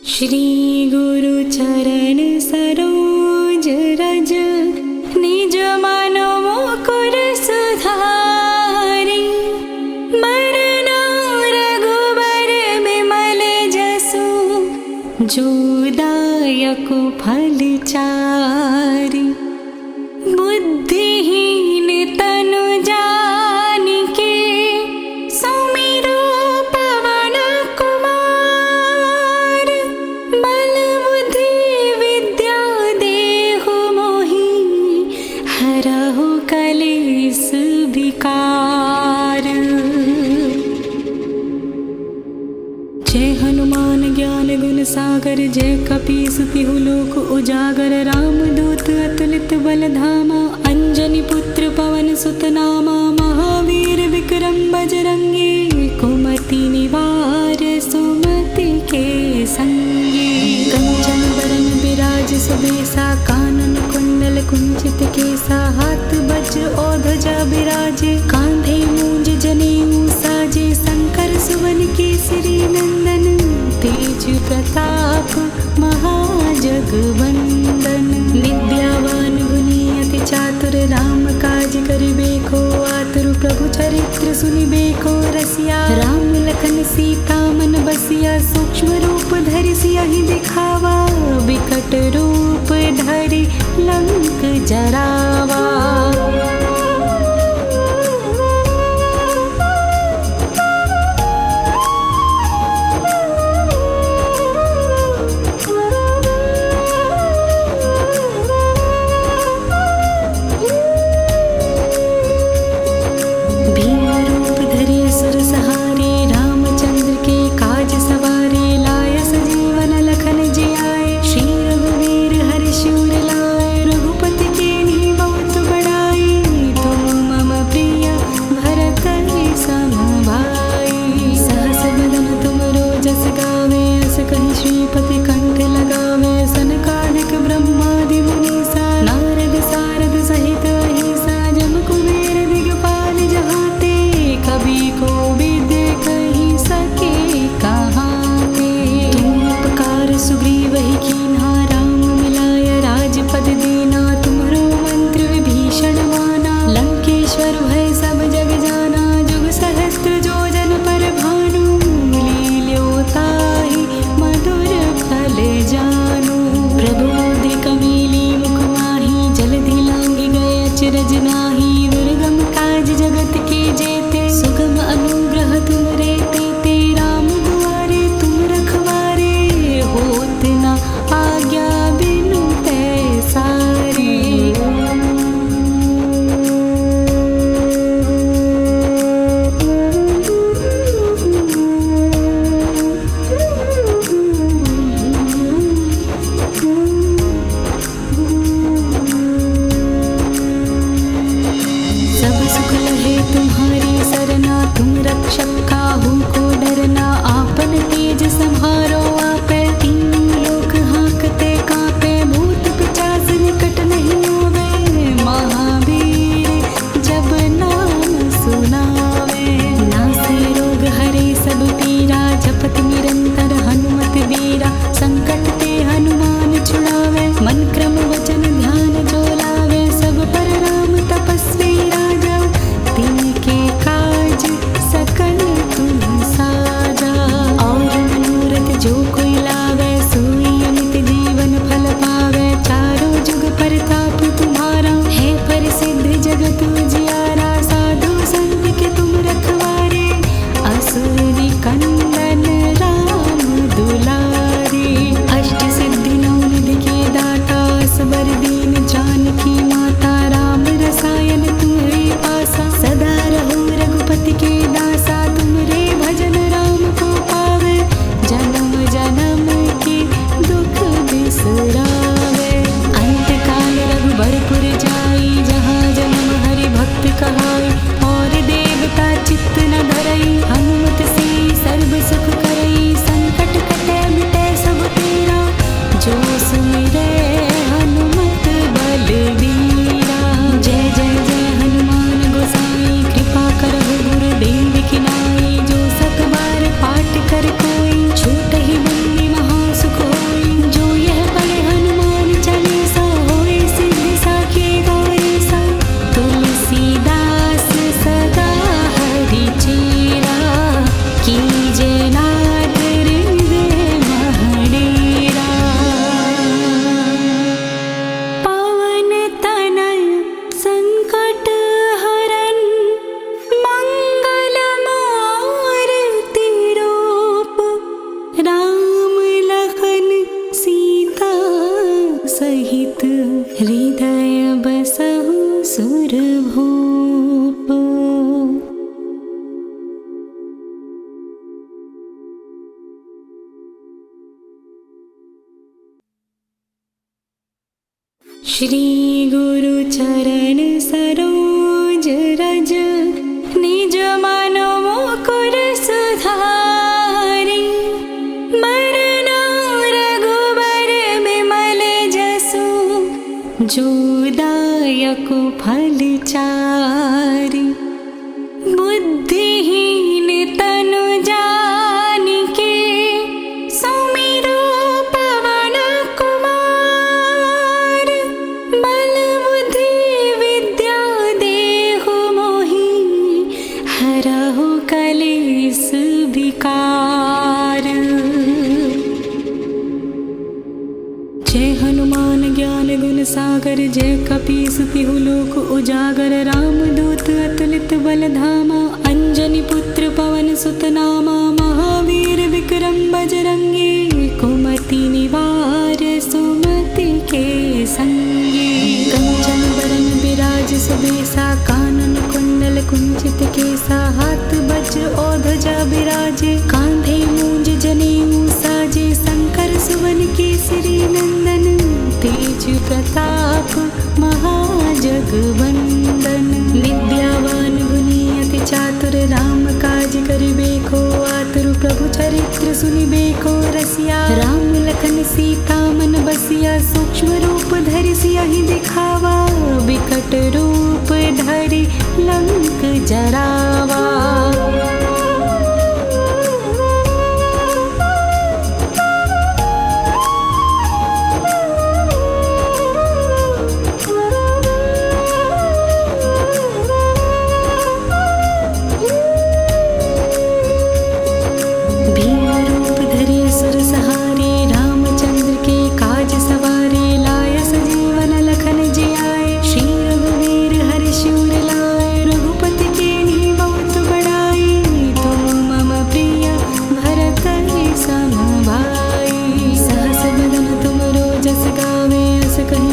श्री गुरु चरण सरोज रज निज मनो मुकुर सुधारी। मरना रघुबर बिमल जसु जो दायक फल चारि। बुद्धिहीन तनु जानिके सुमिरो पवन कुमार। बल बुद्धि विद्या देहु मोहि हरहु कलेस विकार। जय हनुमान ज्ञान गुण सागर जय कपीस तिहु लोक उजागर। रामदूत अतुलित बल धामा अंजनी पुत्र पवन सुत नामा। महावीर विक्रम बजरंगी कुमति निवार सुमति के संगी। कंचन बरन बिराज सुबेसा कानन कुंडल कुंचित केसा। हाथ वज्र और ध्वजा बिराजे कांधे मूंज जनेऊ साजे। शंकर सुवन केसरी नंदन तेज प्रताप महाजगवंदन। विद्यावान गुणी अति चातुर राम काज करिबेको आतुर। प्रभु चरित्र सुनिबेको रसिया राम लखन सीता मन बसिया। सूक्ष्म रूप धरि सियहि दिखावा विकट रूप धरि लंक जरावा। श्री गुरु चरण सरोज रज निज मन मुकुर सुधारी मरना रघुबर बिमल जसु जो दायक फल चारि बुद्धिहीन तनु जानिके सुमिरो पवन कुमार बल बुद्धि विद्या देहु मोहि हरहु कलेस विकार। जय हनुमान ज्ञान गुण सागर जय कपीस तिहु लोक उजागर रामदूत अतुलित बल धामा अंजनी पुत्र पवन सुत नामा महावीर विक्रम बजरंगी कुमति निवार सुमति के संगी कंचन बरन विराज सुबेसा कानन कुंडल कुंचित केसा हाथ वज्र और ध्वजा विराजे कांधे मूंज जनेऊ साजे शंकर सुवन केसरी नंदन तेज प्रताप महाजगवंदन विद्यावान गुणी अति चातुर राम काज करिबेको आतुर प्रभु चरित्र सुनिबेको रसिया राम लखन सीता मन बसिया सूक्ष्म रूप धरि सियहि दिखावा विकट रूप धरि लंक जरावा।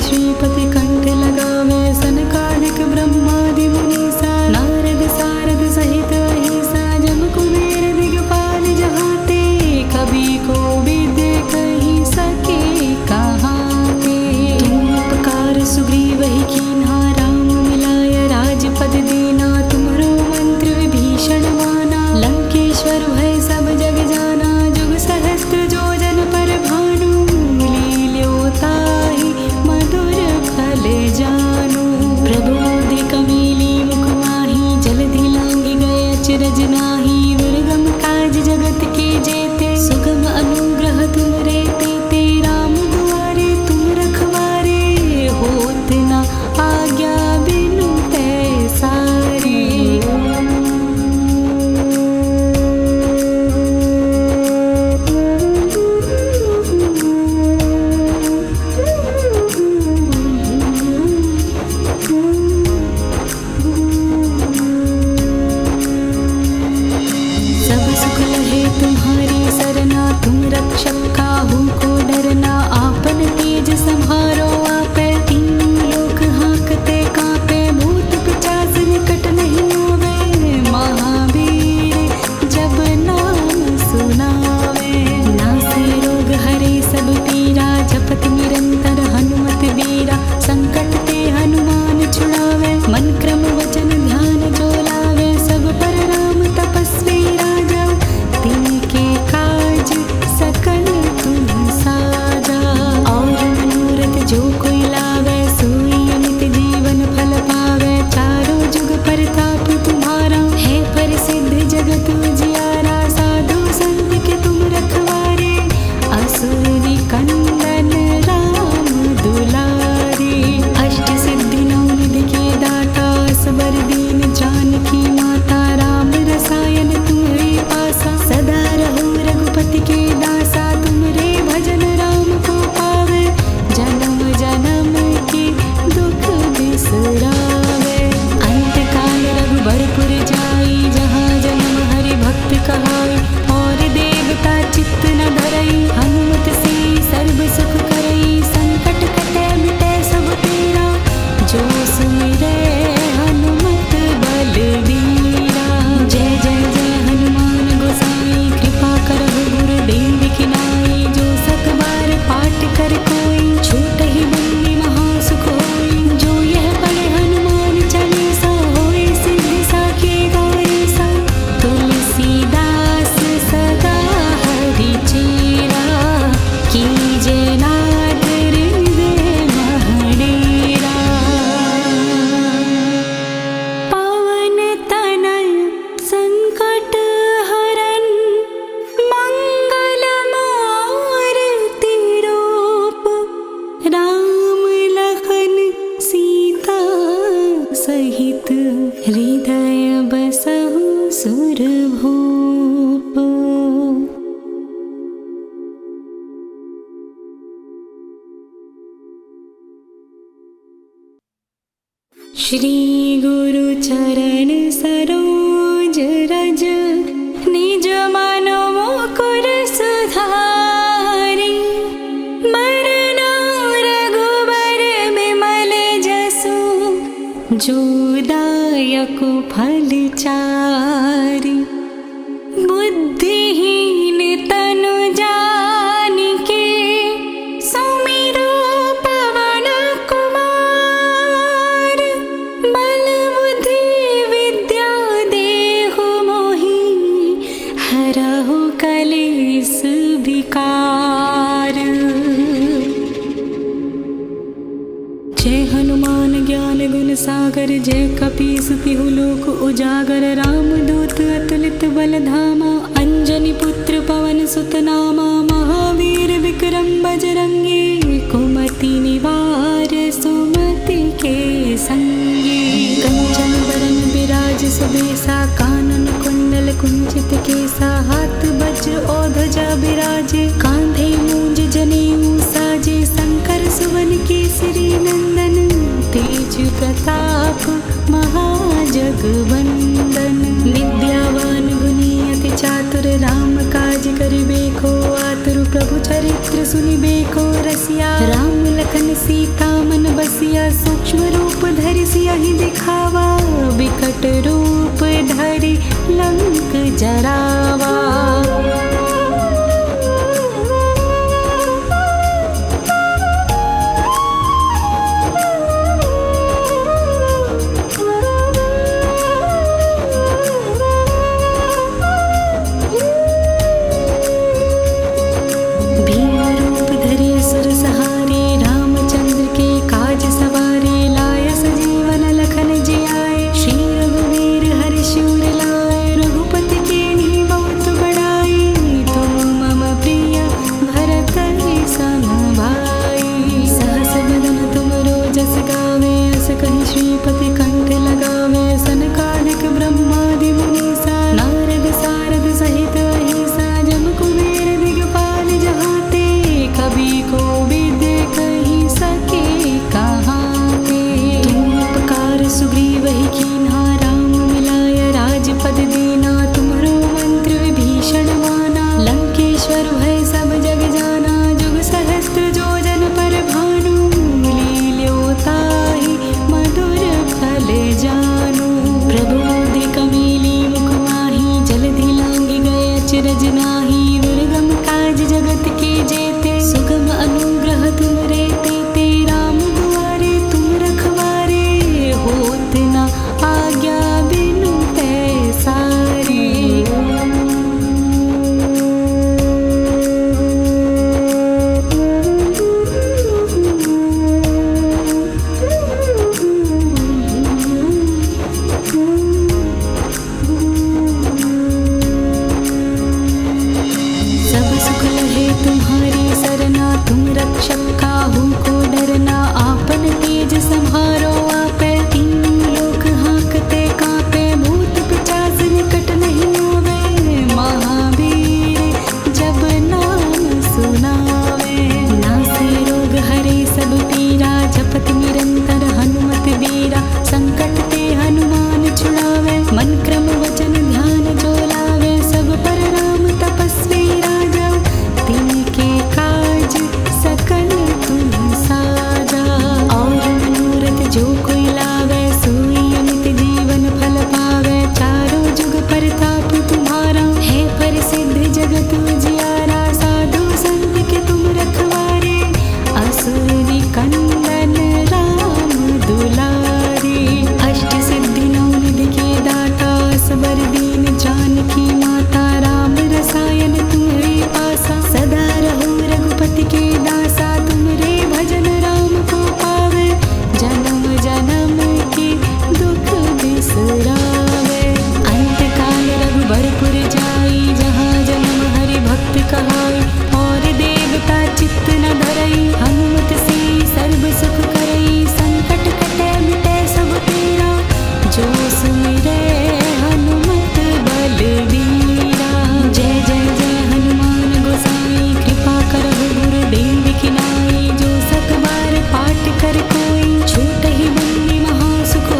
श्रीपति कंठ लगावे सनकादिक ब्रह्मादि मुनीसा नारद सारद सहित अहिसा जम कुबेर दिगपाल जहाते कवि कोविद कहि सके कहाते। तुम उपकार सुग्रीव ही कीन्हा राम मिलाय राजपद दीना तुम्हरो मंत्र विभीषण माना लंकेश्वर भय सब जग जाना जुग सहस्त्र जोजन पर भानु लील्योताहि मधुर फल जानु प्रभु मुद्रिक मेली मुख माही जलधि लांघि गए अचरज नाही दुर्गम काज जगत के जेते सुगम अनुग्रह तुमरे तेते राम दुआरे तुम रखवारे होत न आज्ञा बिनु पैसारे। तुम रक्षक काहू को डरना आपन तेज संहारो आपे तीनों लोक हाँकते कांपे भूत पिशाच निकट नहीं आवे महावीर जब नाम सुनावे नासे रोग हरे सब पीरा जपत निरंतर हनुमत बीरा संकट ते हनुमान छुड़ावे मन क्रम वचन ध्यान जो लावे सब पर राम तपस्वी राजा तिनके काज सकल तुम श्री गुरु चरण सरोज रज निज मन मुकुर सुधारी मरना रघुबर बिमल जसु जो दायक फल चारि बुद्धिहीन तनु जानिके सुमिरो पवन कुमार बल बुद्धि विद्या देहु मोहि हरहु कलेश विकार। जय हनुमान ज्ञान गुण सागर जय कपीस तिहु लोक उजागर रामदूत अतुलित बल धामा अंजनी पुत्र पवन सुत नामा महावीर विक्रम बजरंगी कुमति निवार सुमति के संगी कंचन बरन विराज सुबेसा कानन कुंडल कुंचित केसा हाथ वज्र और ध्वजा विराजे कांधे मूंज जनेऊ साजे शंकर सुवन केसरी नंदन तेज प्रताप महाजगवंदन विद्यावान गुणी अति चातुर राम काज करिबेको आतुर प्रभु चरित्र सुनिबेको रसिया राम लखन सीता मन बसिया सूक्ष्म रूप धरि सियहि दिखावा विकट रूप धरि लंक जरावा। श्रीपति कंठ लगावे सनकादिक ब्रह्मादि मुनीसा नारद सारद सहित अहिसा जम कुबेर दिगपाल जहाते कवि कोविद कहि सके कहाते तुम उपकार सुग्रीव ही कीन्हा राम मिलाय राजपद दीना तुम्हरो मंत्र विभीषण माना लंकेश्वर भय सब जग जाना जुग सहस्त्र जो जन पर भानु लील्योताहि मधुर फल जानु प्रभु मुद्रिक कमीली मुख माही जलधि लांघि गए अचरज नाही दुर्गम काज जगत के जेते सुगम अनुग्रह तुमरे तेते राम दुआरे तुम रखवारे होत न आज्ञा बिनु पैसारे। सब सुख लहे तुम्हारी सरना तुम रक्षक काहू को डरना आपन तेज संहारो आपे तीनों लोक हाँकते कांपे भूत पिशाच निकट नहीं आवे महावीर जब नाम सुनावे नासे रोग हरे सब पीरा जपत निरंतर हनुमत बीरा संकट ते हनुमान छुड़ावे मन क्रम वचन ध्यान जो लावे सब पर राम तपस्वी राजा तिनके काज सकल तुम साजा और मनोरथ जो कोई लावे सोई अमित जीवन फल पावे चारों जुग परताप तुम्हारा है प्रसिद्ध जगत उजियारा साधु संत के तुम रखवारे असुर निकंदन राम दुलारे अष्ट सिद्धि नौ निधि के दाता असबर दीन जानकी माता राम रसायन तुम्हारे पासा सदा रहो रघुपति के दासा तुमरे भजन राम को पावे जन्म जन्म के दुख बिसरावे अंत काल रघुबरपुर जाई जहाँ जन्म हरि भक्त कहाई और देवता चित्त न धरई हनुमत से सर्व सुख करई संकट कटे मिटे सब तेरा जो सुमिरे हनुमत बलवीरा। जय जय जय हनुमान गोसाई कृपा करहु गुरुदेव की नाई जो सत बार पाठ कर कोई छूटहि बंदी महासुख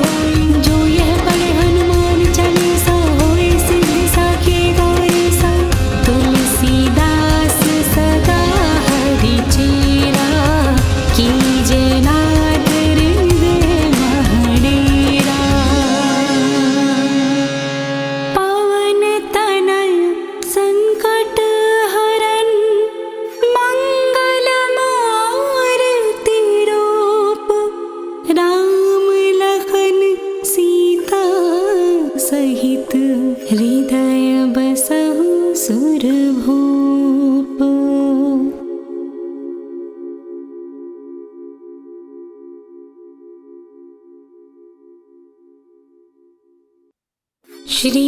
श्री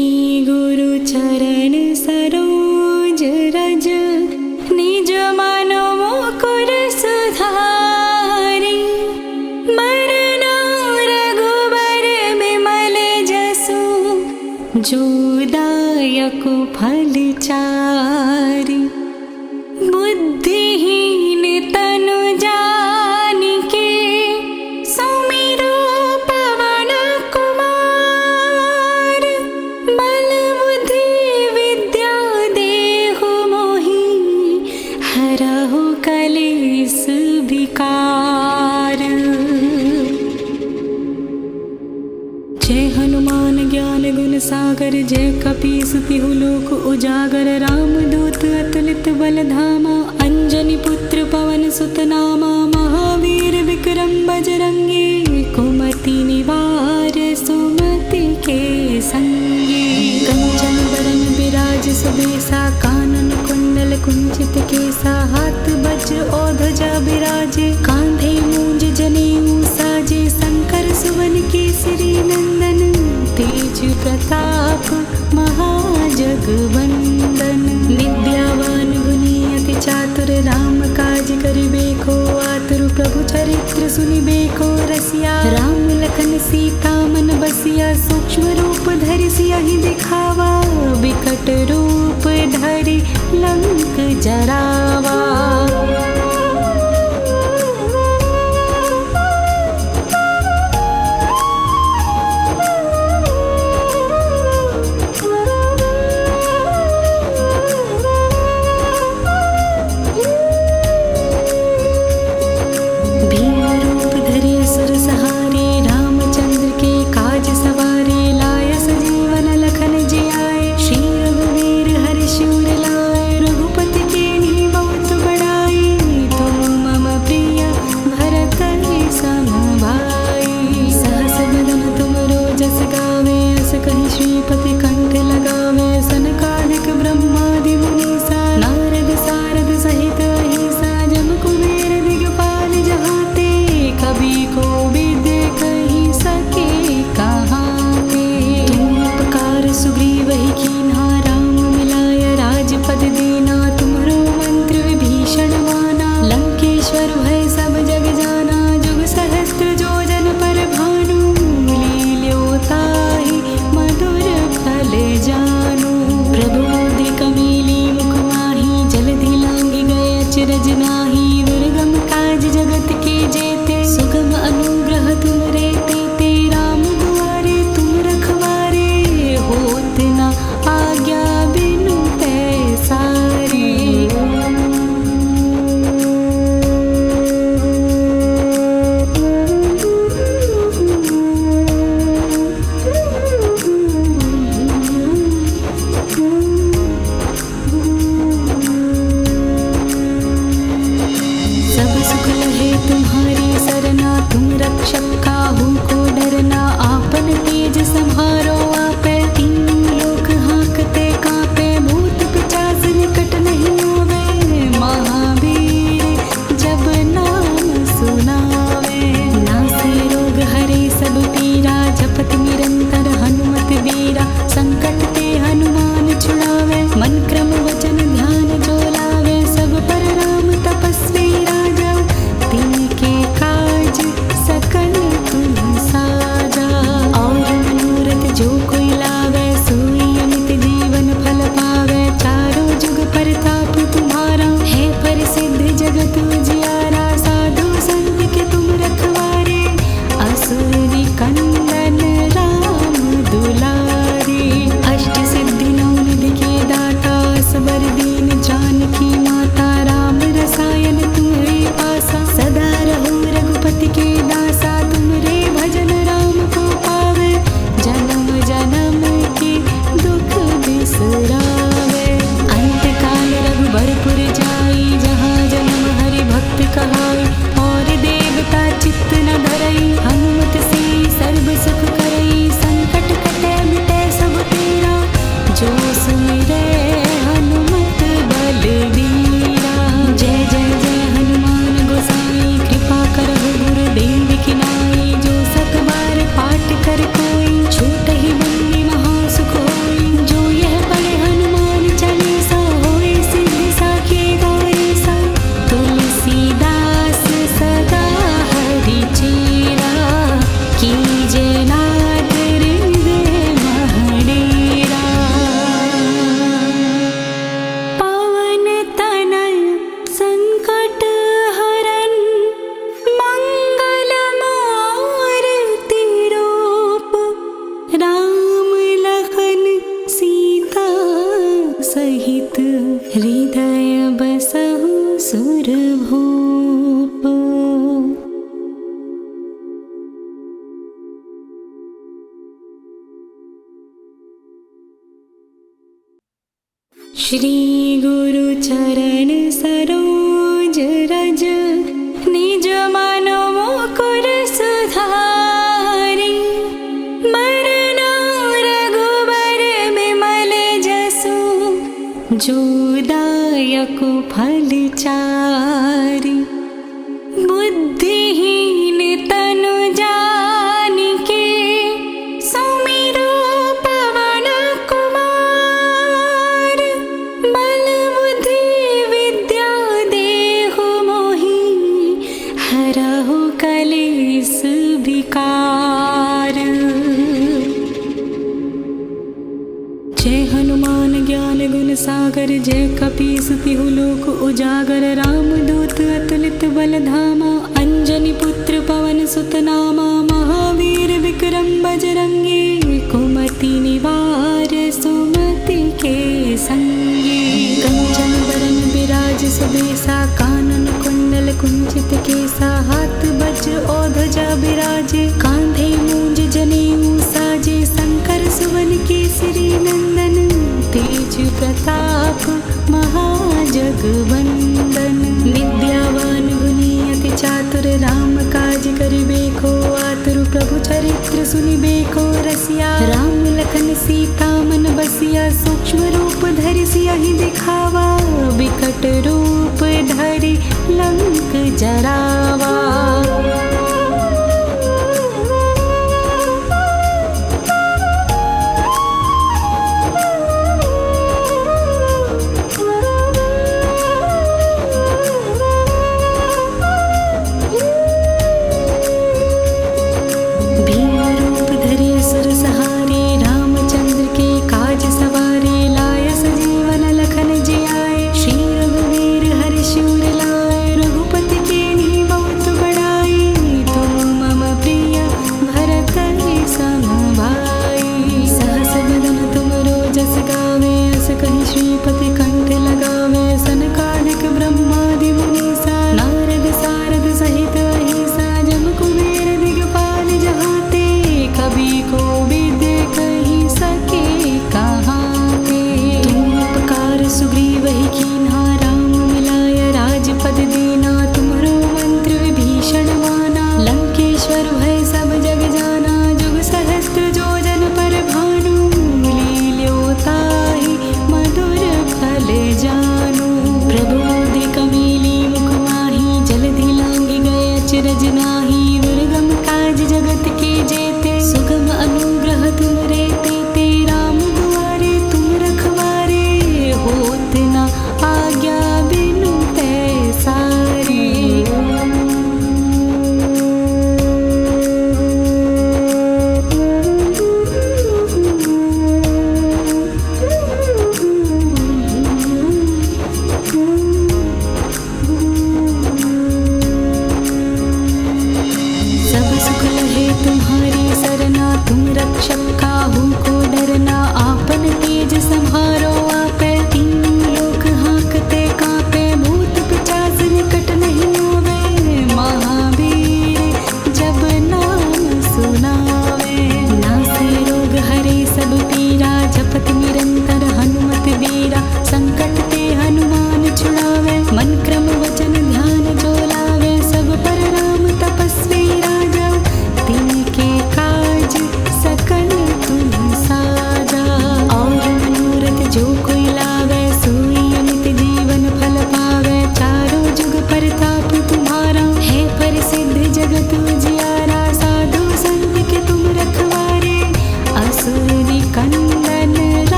गुरु चरण सरोज रज निज मन मुकुर सुधारी मरना रघुबर बिमल जसु जो दायक फल चारि बुद्धिहीन तनु जानिके सुमिरो पवन कुमार बल बुद्धि विद्या देहु मोहि हरहु कलेश विकार। जय हनुमान ज्ञान गुण सागर जय कपीस तिहु लोक उजागर रामदूत अतुलित बल धामा अंजनी पुत्र पवन सुत नामा महावीर विक्रम बजरंगी कुमति निवार सुमति के संगी कंचन बरन विराज सुबेसा कानन कुंडल कुंचित केसा हाथ वज्र और ध्वजा विराजे कांधे मूंज जनेऊ साजे शंकर सुवन केसरी नंदन तेज प्रताप महाजगवंदन विद्यावान गुणी अति चातुर राम काज करिबेको आतुर प्रभु चरित्र सुनिबेको रसिया राम लखन सीता मन बसिया सूक्ष्म रूप धरि सियहि दिखावा विकट रूप धरि लंक जरावा। श्रीपति कंठ लगावे सनकादिक ब्रह्मादि मुनीसा नारद सारद सहित अहिसा जम कुबेर दिगपाल जहाते कभी को विद्य कही सके कहाते तुम उपकार सुग्रीव ही कीन्हा राम मिलाय राजपद दीना तुमरो मंत्र विभीषण माना लंकेश्वर भय सब जग जाना जुग सहस्त्र जोजन पर भानु लील्योताहि मधुर फल जानु प्रभु मुद्रिका मेली मुख माही जलधि लांघि गए अचरज नाही दुर्गम काज जगत के जेते सुगम अनुग्रह तुमरे तेते राम दुआरे तुम रखवारे होत न आज्ञा बिनु पैसारे। रक्षक काहू को डरना आपन तेज संहारो आपे तीनों लोक हाँकते कांपे भूत पिशाच निकट नहीं आवे महावीर जब नाम सुनावे नासे रोग हरे सब पीरा जपत निरंतर हनुमत बीरा संकट ते हनुमान छुड़ावे मन क्रम वचन ध्यान जो लावे सब पर राम तपस्वी राजा तिनके काज सकल तुम साजा और मनोरथ जो सुरभूप। श्री गुरु चरण सरोज रज निज मन मुकुर सुधारि। मरना रघुबर बिमल जसु जो दायक फल चारि। बुद्धिहीन तनु जानिके सुमिरो पवन कुमार। बल बुद्धि विद्या देहु मोहि हरहु कलेस विकार। जय हनुमान ज्ञान गुण सागर जय कपीस तिहु लोक उजागर। रामदूत अतुलित बल धामा अंजनी पुत्र पवन सुत नामा। महावीर विक्रम बजरंगी कुमति निवार सुमति के संगी। कंचन बरन विराज सुबेसा कानन कुंडल कुंचित केसा। हाथ वज्र और ध्वजा विराजे कांधे मूंज जनेऊ साजे। शंकर सुवन केसरी नंदन तेज प्रताप महाजगवंदन। विद्यावान गुणी अति चातुर राम काज करिबेको आतुर। प्रभु चरित्र सुनिबेको रसिया राम लखन सीता मन बसिया। सूक्ष्म रूप धरि सियहि दिखावा विकट रूप धरि लंक जरावा।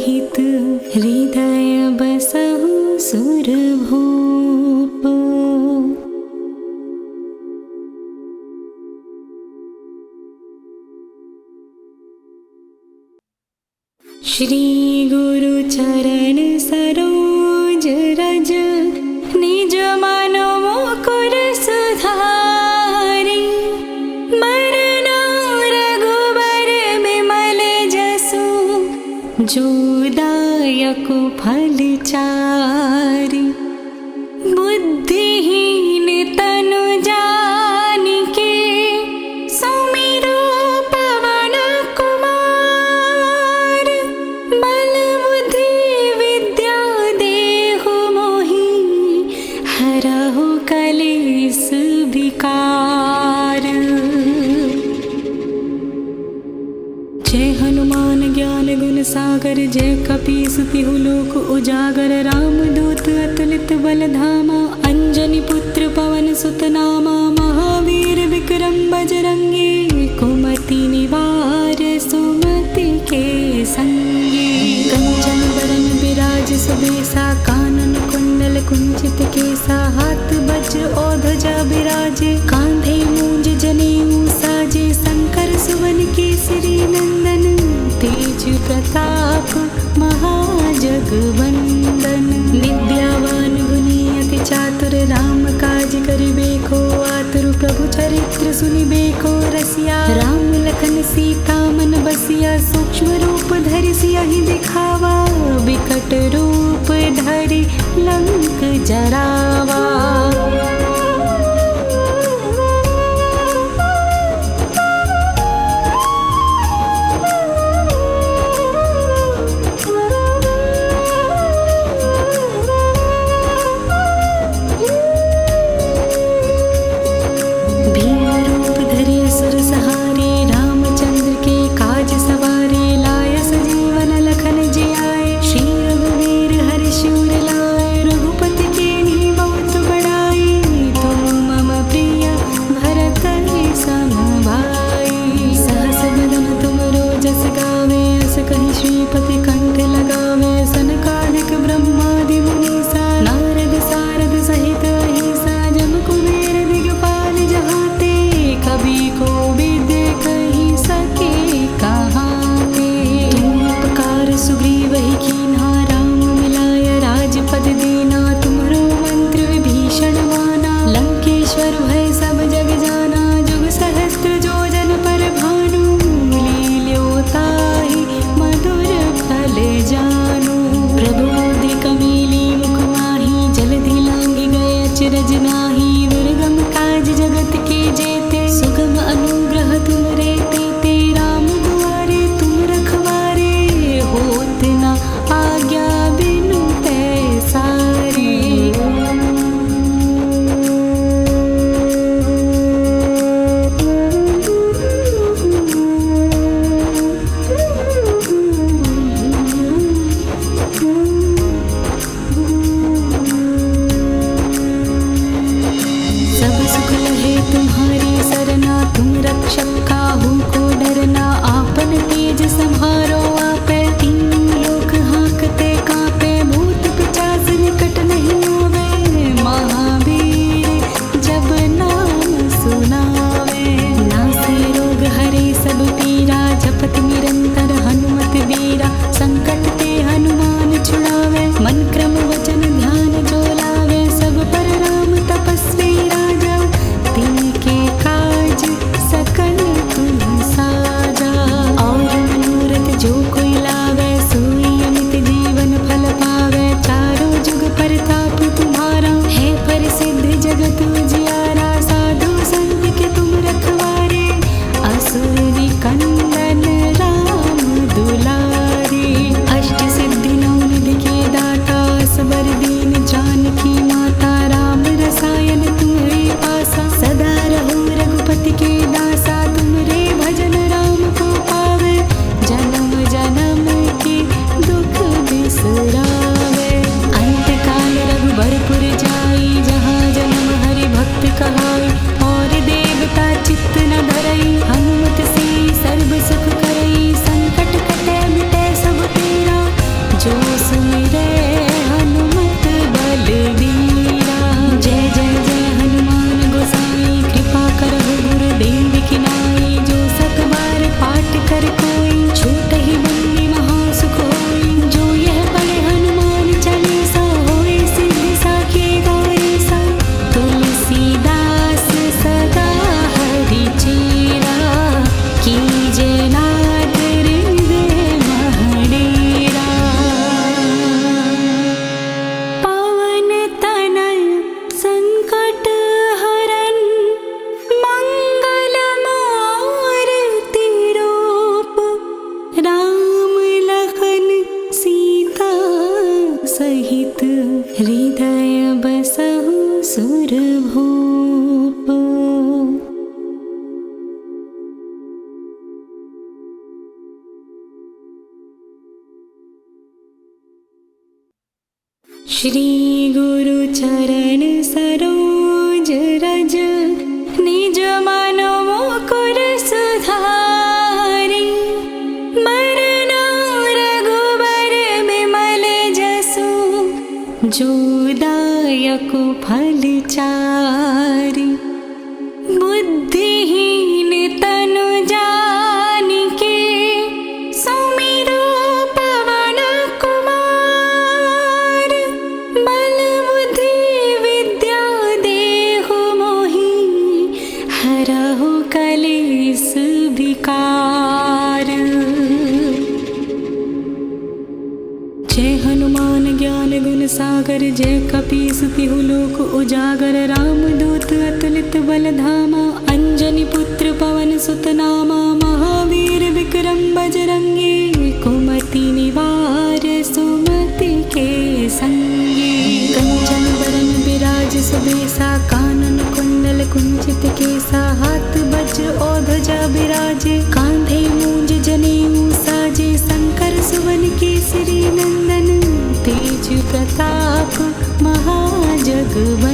सहित हृदय बसहु सुरभूप। श्री गुरु चरण सरोज रज निज मन मुकुर सुधारि। मरना रघुबर बिमल जसु जो दायक फल चारि। बुद्धिहीन तनु जानिके सुमिरो पवन कुमार। बल बुद्धि विद्या देहु मोहि हरहु कलेस विकार। जय हनुमान ज्ञान गुण सागर जय कपीस तिहु लोक उजागर। रामदूत अतुलित बल धामा अंजनी पुत्र पवन सुत नामा। महावीर विक्रम बजरंगी कुमति निवार सुमति के संगी। कंचन बरन विराज सुबेसा कानन कुंडल कुंचित केसा। हाथ वज्र और ध्वजा विराजे कांधे मूंज जनेऊ साजे। शंकर सुवन केसरी नंदन तेज प्रताप महाजगवंदन। विद्यावान गुणी अति चातुर राम काज करिबेको आतुर। प्रभु चरित्र सुनिबेको रसिया राम लखन सीता मन बसिया। सूक्ष्म रूप धरि सियहि दिखावा विकट रूप धरि लंक जरावा। श्रीपति कंठ लगावे सनकादिक ब्रह्मादि मुनीसा। नारद सारद सहित अहिसा जम कुबेर दिगपाल जहाते। कभी को विद्य कही सके कहाते। तुम उपकार सुग्रीव ही कीन्हा राम मिलाय राजपद दीना। तुम्हरो मंत्र विभीषण माना लंकेश्वर भय सब जग जाना। जुग सहस्त्र जो जन पर भानु लील्योताहि मधुर फल जानु। प्रभु मुद्रिका मेली मुख माहि जलधि लांघि गए अचरज नाहि। दुर्गम काज जगत के जेते सुगम अनुग्रह तुमरे तेते। राम दुआरे तुम रखवारे होत न आज्ञा बिनु पैसारे। सब सुख लहे तुम श्री गुरु चरण सरोज रज निज मन मुकुर सुधारी मरना रघुबर बिमल जसु जो दायक फल चारि बुद्धिहीन तनु जानिके सुमिरो पवन कुमार बल बुद्धि विद्या देहु मोहि हरहु कलेस विकार। जय हनुमान ज्ञान गुण सागर जय कपीस तिहु लोक उजागर रामदूत अतुलित बल धामा अंजनी पुत्र पवन सुत नामा महावीर विक्रम बजरंगी कुमति निवार सुमति के संगी कंचन वरन विराज सुबेसा कानन कुंडल कुंचित केसा हाथ वज्र और ध्वजा विराजे कांधे मूंज जनेऊ साजे शंकर सुवन केसरी नंदन तेज प्रताप महाजगवंदन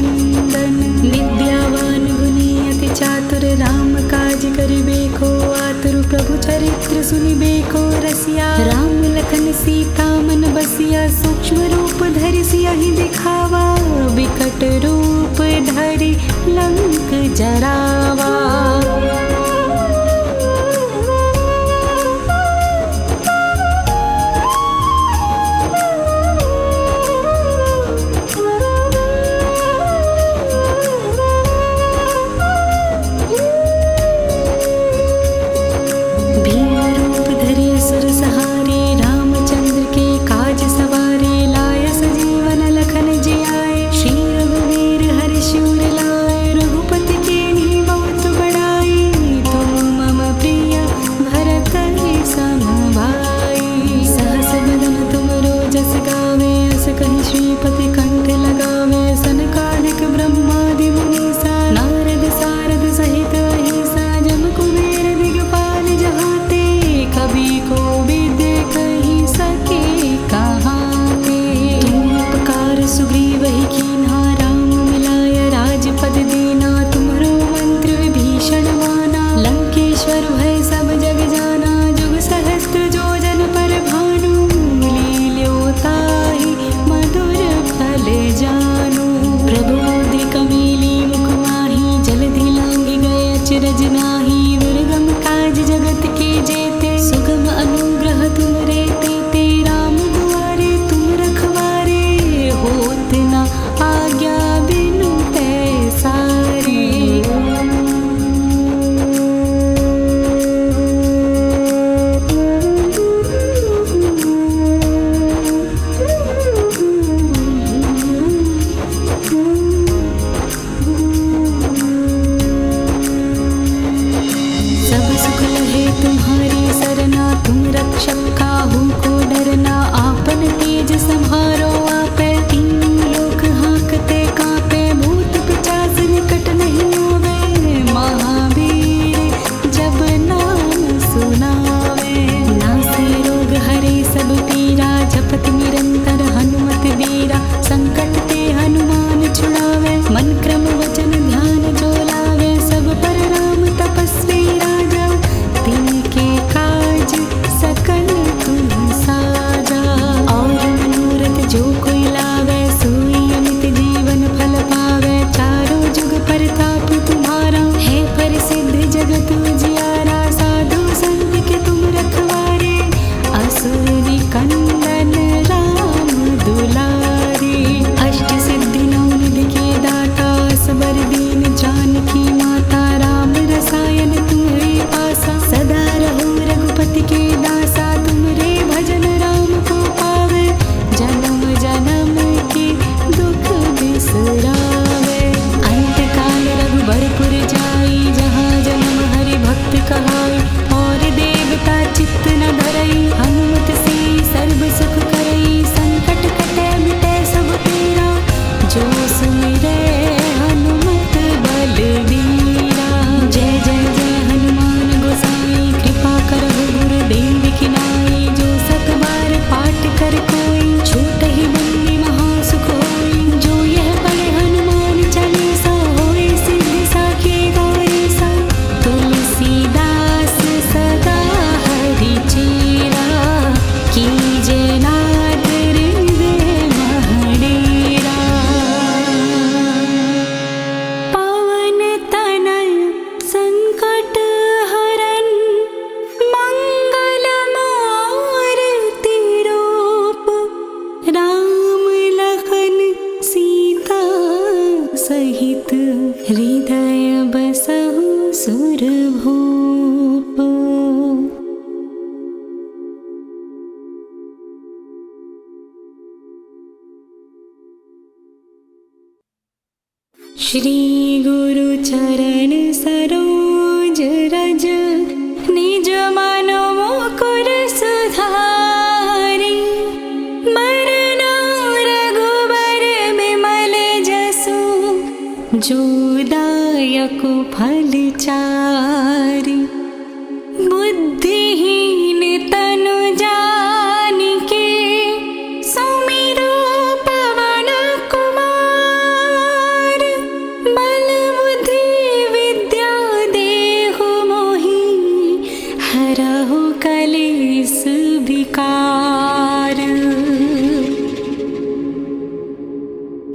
विद्यावान गुणी अति चातुर राम काज करिबेको आतुर प्रभु चरित्र सुनिबेको रसिया राम लखन सीता मन बसिया सूक्ष्म रूप धरि सियहि दिखावा विकट रूप धरि लंक जरावा। श्रीपति कंठ लगावे सनकादिक ब्रह्मादि मुनीसा नारद सारद सहित अहिसा जम कुबेर दिगपाल जहाते कवि कोविद कहि सके कहाते। तुम उपकार सुग्रीव ही कीन्हा राम मिलाय राजपद दीना तुम्हरो मंत्र विभीषण माना लंकेश्वर भय सब जग जाना जुग सहस्त्र जो जन पर भानु लील्योताहि मधुर फल श्री गुरु चरण सरोज रज निज मन मुकुर सुधारी मरना रघुबर बिमल जसु जो दायक फल चारि बुद्धिहीन तनु जानिके सुमिरो पवन कुमार बल बुद्धि विद्या देहु मोहि हरहु कलेश विकार।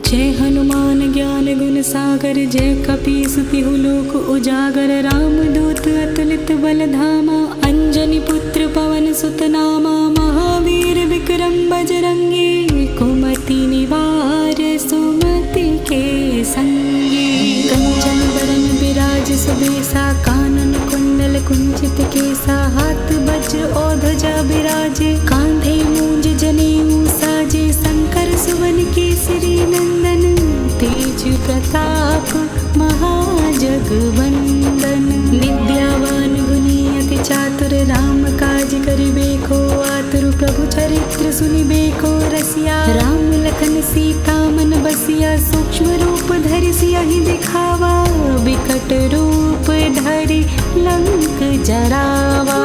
जय हनुमान ज्ञान गुण सागर जय कपीस तिहु लोक उजागर रामदूत अतुलित बल धामा अंजनी पुत्र पवन सुत नामा महावीर विक्रम बजरंगी कुमति निवार सुमति के संगी कंचन बरन विराज सुबेसा कानन कुंडल कुंचित केसा हाथ वज्र और ध्वजा विराजे कांधे मूंज जनेऊ साजे शंकर सुवन केसरी नंदन तेज प्रताप महाजगवंदन विद्यावान गुणी अति चातुर राम काज करिबेको आतुर प्रभु चरित्र सुनिबेको रसिया राम लखन सीता मन बसिया सूक्ष्म रूप धरि सियहि दिखावा विकट रूप धरि लंक जरावा।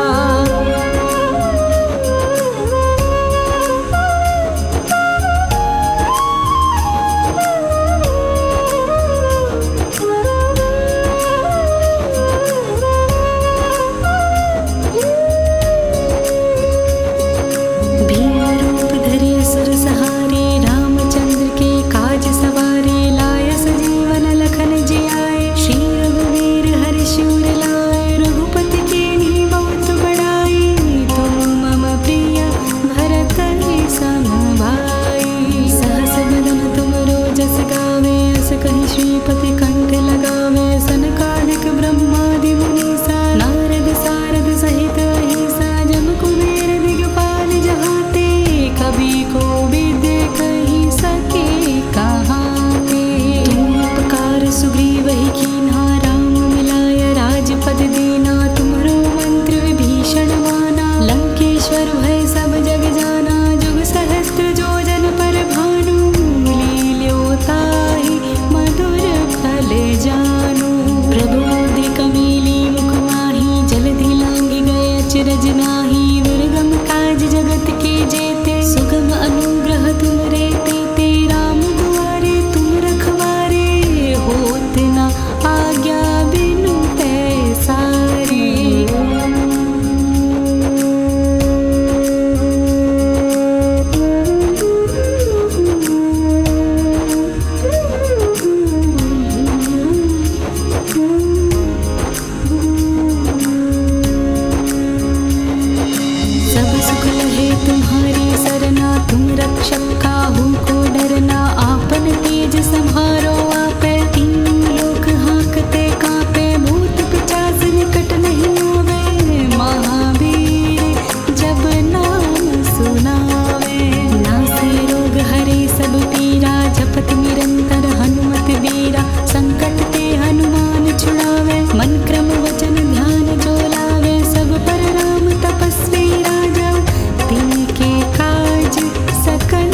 श्रीपति कंठ लगावे सनकादिक ब्रह्मादि मुनीसा नारद सारद सहित अहिसा जम कुबेर दिगपाल जहाते कवि कोविद कहि सके कहाते तुम उपकार सुग्रीव ही कीन्हा राम मिलाय राजपद दीना तुम्हरो मंत्र विभीषण माना लंकेश्वर भय सब जग जाना जुग सहस्त्र जो जन पर भानु लील्योताहि मधुर फल जानु प्रभु मुद्रिक मीली मुख माही जलधि लांघि गए अचरज नाही दुर्गम काज जगत के जेते सुगम अनुग्रह तुमरे तेते राम दुआरे तुम रखवारे होत न आज्ञा बिनु पैसारे। सब सुख लहे तुम्हारी सरना तुम रक्षक काहू को डरना आपन तेज संहारो आपे तीनों लोक हाँकते कांपे भूत पिशाच निकट नहीं आवे महावीर जब नाम सुनावे नासे रोग हरे सब पीरा जपत निरंतर हनुमत बीरा संकट ते हनुमान छुड़ावे मन क्रम वचन ध्यान जो लावे सब पर राम तपस्वी राजा तिनके काज सकल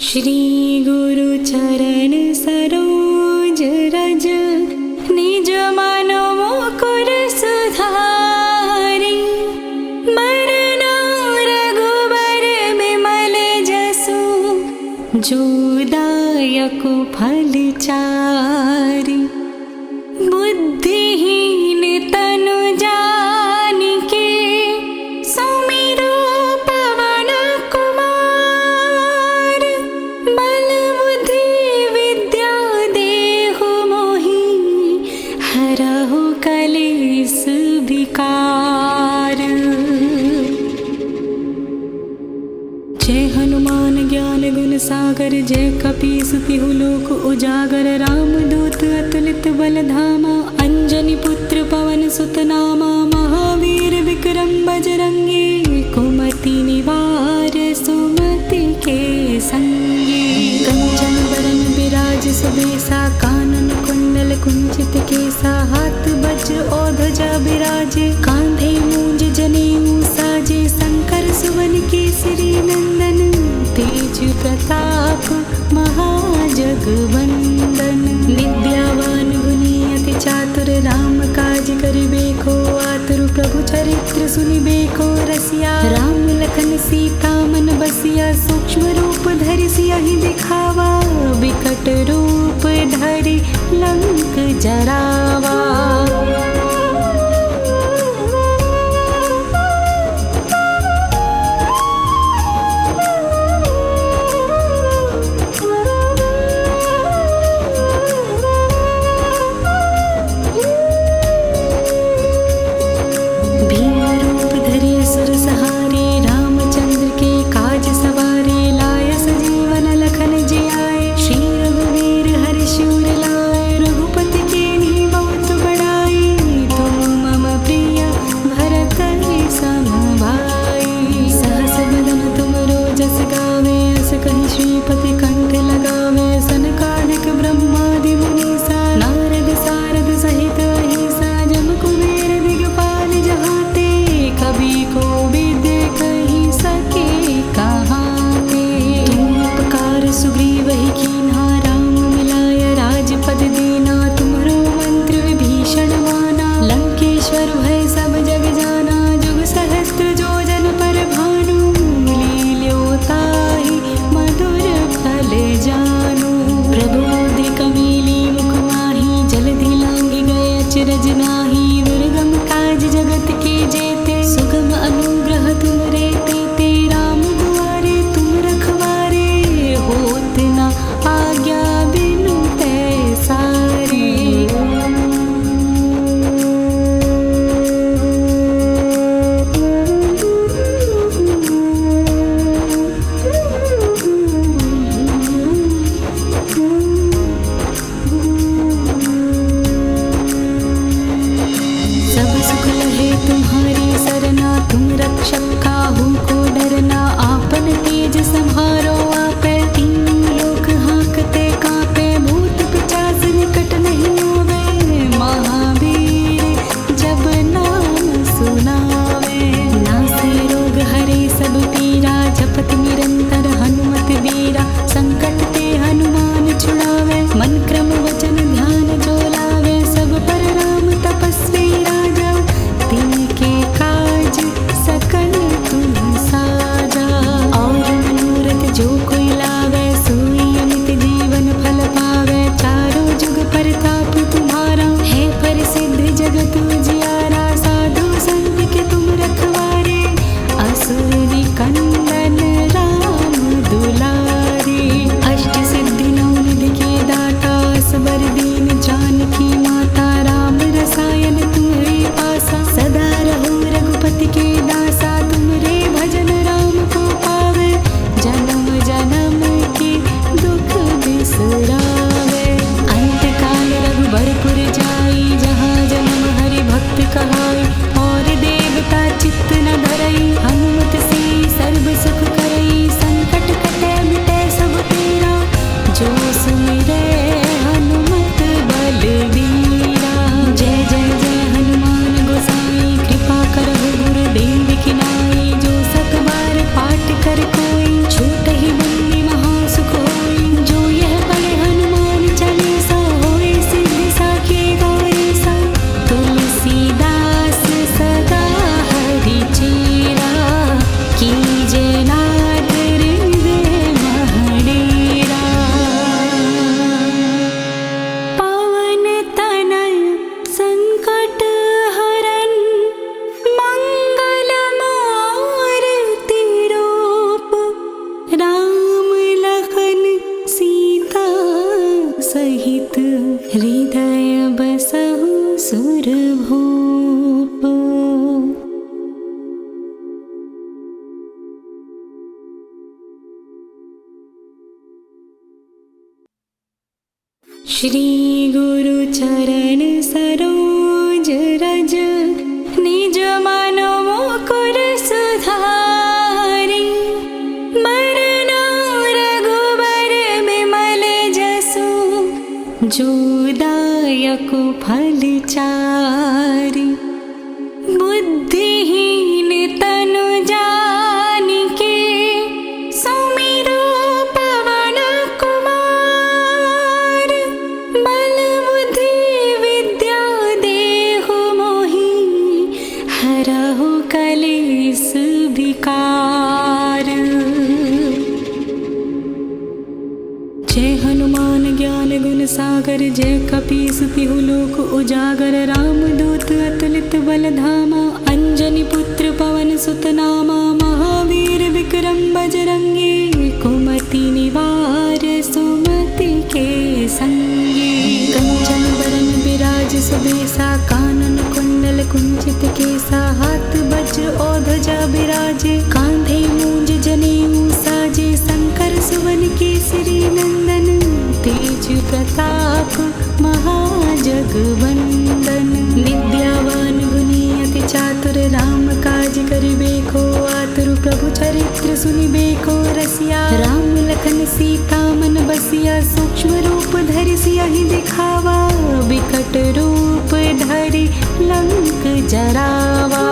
श्री गुरु चरण सरोज रज निज मन मुकुर सुधारी मरना रघुबर बिमल जसु जो दायक फल चारि बुद्धिहीन तनु जानिके सुमिरो पवन कुमार बल बुद्धि विद्या देहु मोहि हरहु कलेस विकार। जय हनुमान ज्ञान गुण सागर जय कपीस तिहु लोक उजागर रामदूत अतुलित बल धामा अंजनी पुत्र पवन सुत नामा महावीर विक्रम बजरंगी कुमति निवार सुमति के संगी कंचन बरन विराज सुबेसा कानन कुंडल कुंचित केसा हाथ वज्र और ध्वजा विराजे कांधे मूंज जनेऊ साजे शंकर सुवन केसरी नंदन तेज प्रताप महाजगवंदन विद्यावान गुणी अति चातुर राम काज करिबेको आतुर प्रभु चरित्र सुनिबेको रसिया राम लखन सीता मन बसिया सूक्ष्म रूप धरि सियहि दिखावा विकट रूप धरि लंक जरावा। श्रीपति कंठ लगावे सनकादिक ब्रह्मादि मुनीसा नारद सारद सहित अहिसा जम कुबेर दिगपाल जहाते कवि कोविद कहि सके कहाते तुम उपकार सुग्रीव ही कीन्हा राम मिलाय राजपद दीना तुम्हरो मंत्र विभीषण माना लंकेश्वर भय सब जग जाना जुग सहस्त्र जोजन पर भानु लील्योताहि मधुर फल जानु प्रभु मुद्रिक मीली मुख माही जलधि लांघि गए अचरज नाही दुर्गम काज जगत के जेते सुगम अनुग्रह तुमरे तेते राम दुआरे तुम रखवारे होत न आज्ञा बिनु पैसारे। तुम रक्षक काहू को डरना आपन तेज संहारो आपे तीनों लोक हाँकते कांपे भूत पिशाच निकट नहीं आवे महावीर जब नाम सुनावे नासे रोग हरे सब पीरा जपत निरंतर हनुमत बीरा संकट ते हनुमान छुड़ावे मन क्रम वचन ध्यान जो लावे सब पर राम तपस्वी राजा तिनके काज सकल तुम साजा और मनोरथ जो कोई लावे सोई अमित जीवन फल पावे चारों जुग परताप तुम्हारा है प्रसिद्ध जगत उजियारा साधु संत के तुम रखवारे असुर निकंदन राम दुलारे अष्ट सिद्धि नौ निधि के दाता असबर दीन जानकी माता राम रसायन तुम्हारे पासा सदा रहो रघुपति के दासा तुमरे भजन राम को पावे जन्म जन्म के दुख बिसरावे अंत काल रघुबरपुर जाई जहाँ जन्म हरि भक्त कहाई और देवता चित्त न धरई हनुमत से सर्व सुख करई संकट कटे मिटे सब तेरा जो सुमिरे हनुमत बलवीरा। जय जय जय हनुमान गोसाई कृपा करहु गुरुदेव की नाई जो सत बार पाठ कर कोई छूट ही बंदी महा सुख श्री गुरु चरण सरोज रज निज मन मुकुर सुधारी मरना रघुबर बिमल जसु जो दायक फल चारि बुद्धिहीन तनु जानिके सुमिरो पवन कुमार बल बुद्धि विद्या देहु मोहि हरहु कलेस विकार। जय हनुमान ज्ञान गुण सागर जय कपीस तिहु लोक उजागर रामदूत अतुलित बल धामा अंजनी पुत्र पवन सुत नामा महावीर विक्रम बजरंगी कुमति निवार सुमति के संगी कंचन बरन विराज सुबेसा कानन कुंडल कुंचित केसा हाथ वज्र और ध्वजा विराजे कांधे मूंज जनेऊ साजे शंकर सुवन केसरी नंदन तेज प्रताप महाजगवंदन विद्यावान गुणी अति चातुर राम काज करिबेको आतुर प्रभु चरित्र सुनिबेको रसिया राम लखन सीता मन बसिया सूक्ष्म रूप धरि सियहि दिखावा विकट रूप धरि लंक जरावा।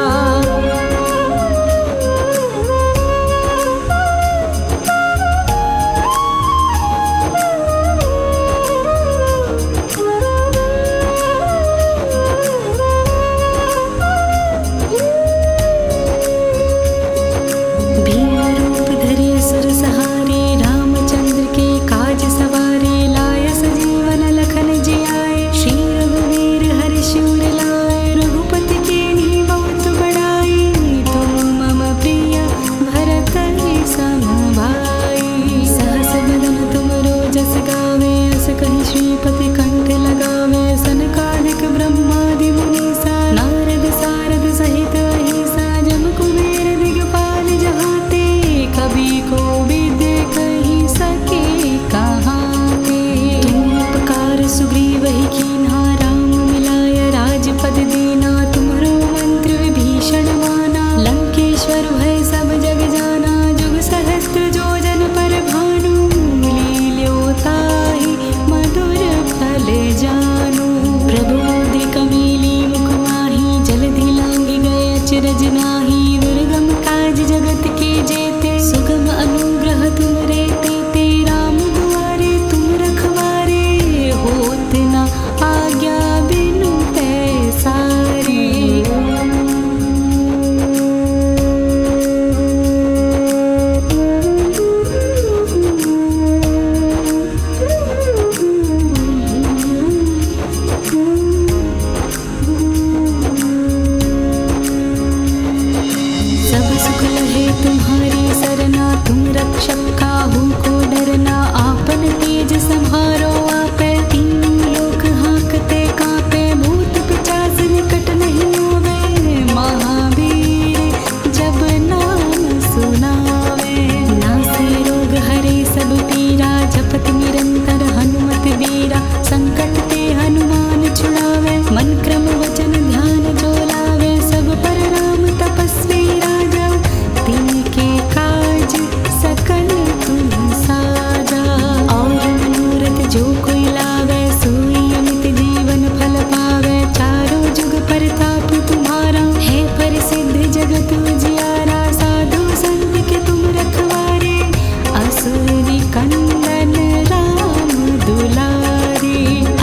श्रीपति कंठ लगावे सनकादिक ब्रह्मादि मुनीसा नारद सारद सहित अहिसा जम कुबेर दिगपाल जहाते कभी को विद्य कही सके कहाते तुम उपकार सुग्रीव ही कीन्हा राम मिलाय राजपद दीना तुम्हरो मंत्र विभीषण माना लंकेश्वर भय सब जग जाना जुग सहस्त्र जो जन पर भानु लील्योताहि मधुर फल जानू प्रभु मुदिक मेली मुख माही जलधि लांघि गए अचरज नाही दुर्गम काज जगत के जेते सुगम अनुग्रह तुम रे तेते राम दुआरे तुम रखवारे होत न आज्ञा बिनु पैसारे। तुम्हारी सरना तुम रक्षक काहू को डरना आपन तेज संहारो आपे तीनों लोक हाँकते कांपे भूत पिशाच निकट नहीं आवे महावीर जब नाम सुनावे नासे रोग हरे सब पीरा जपत निरंतर हनुमत बीरा संकट ते हनुमान छुड़ावे मन क्रम वचन ध्यान जो लावे सब पर राम तपस्वी राजा तिनके काज सकल तुम साजा और मनोरथ जो कोई लावे सोई अमित जीवन फल पावे चारों जुग परताप तुम्हारा है प्रसिद्ध जगत उजियारा साधु संत के तुम रखवारे असुर निकंदन राम दुलारे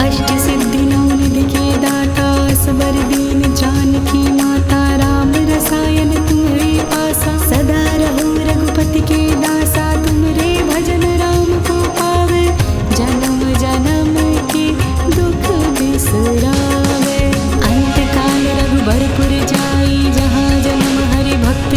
अष्ट सिद्धि नौ निधि के दाता असबर दीन जानकी माता राम रसायन तुम्हारे पासा सदा रहो रघुपति के दासा तुमरे भजन राम को पावे जन्म जन्म के दुख बिसरावे अंत काल रघुबरपुर जाई जहाँ जन्म हरि भक्त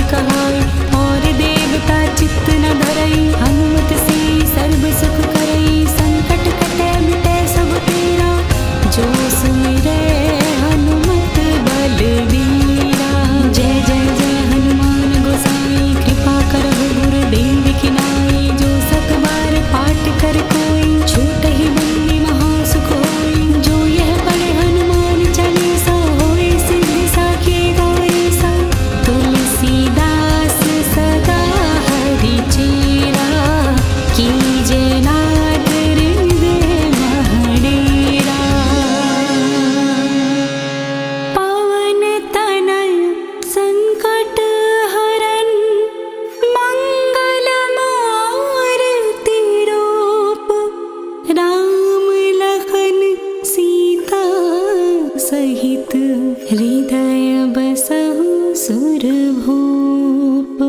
सुरभूप।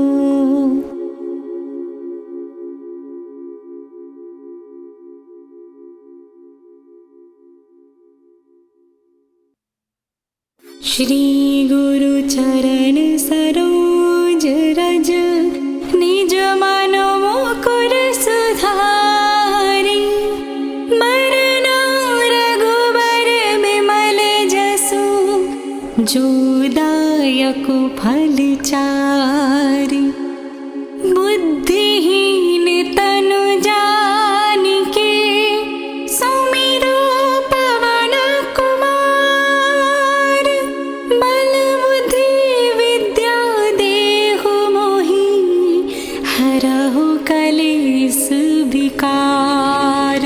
श्री गुरु चरण सरोज रज निज मन मुकुर सुधारि। मरना रघुबर बिमल जसु जो दायक फल चारि। बुद्धिहीन तनु जानिके सुमिरो पवन कुमार। बल बुद्धि विद्या देहु मोहि हरहु कलेस विकार।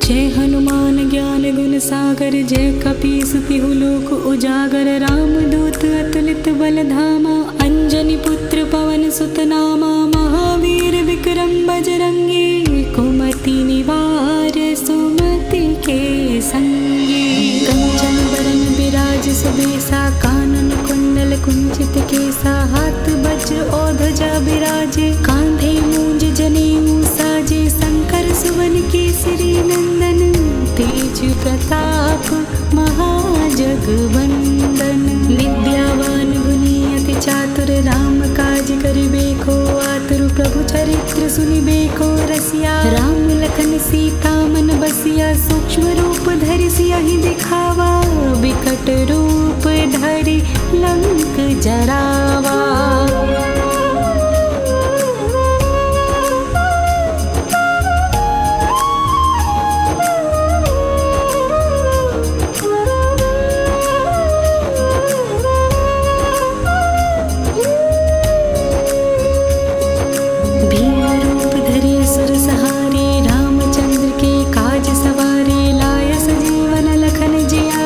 जय हनुमान ज्ञान गुण सागर जय कपीस तिहु लोक उजागर। रामदूत अतुलित बल धामा अंजनी पुत्र पवन सुत नामा। महावीर विक्रम बजरंगी कुमति निवार सुमति के संगी। कंचन बरन विराज सुबेसा कानन कुंडल कुंचित केसा। हाथ वज्र और ध्वजा विराजे कांधे मूंज जनेऊ साजे। शंकर सुवन केसरी नंदन तेज प्रताप महाजगवंदन। विद्यावान गुणी अति चातुर राम काज करिबेको आतुर। प्रभु चरित्र सुनिबेको रसिया राम लखन सीता मन बसिया। सूक्ष्म रूप धरि सियहि दिखावा बिकट रूप धरि लंक जरावा। रामचंद्र के काज सवारे लाय सजीवन लखन जिया।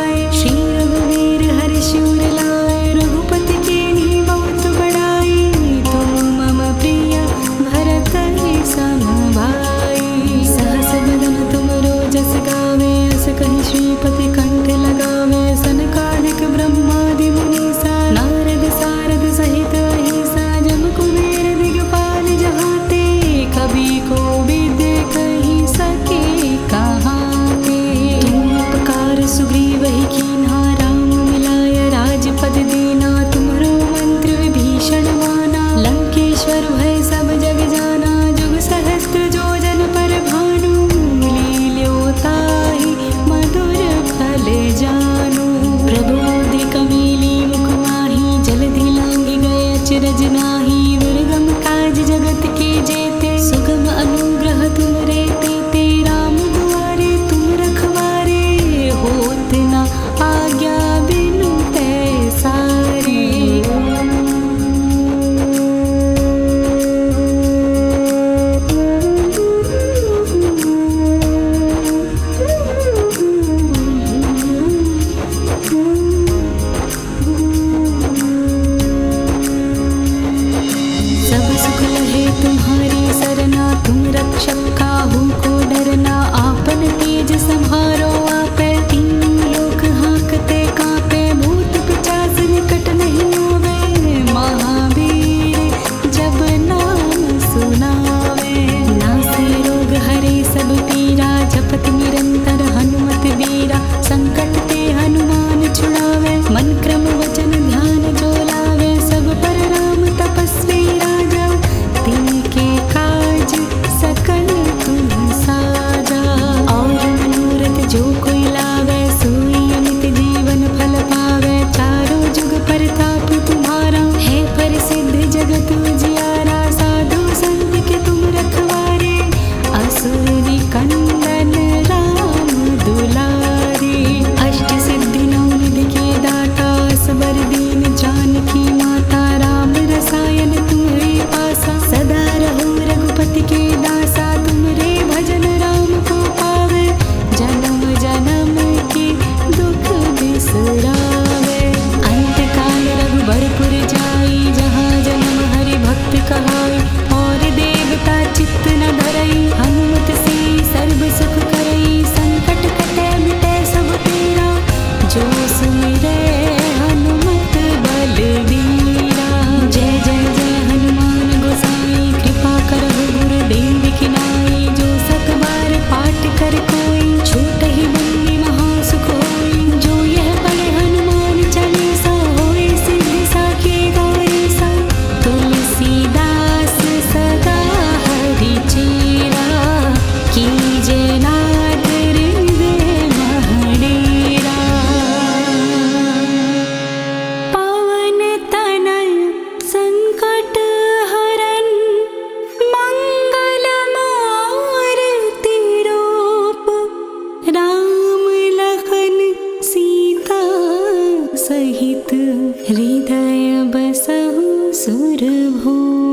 सुर भोग।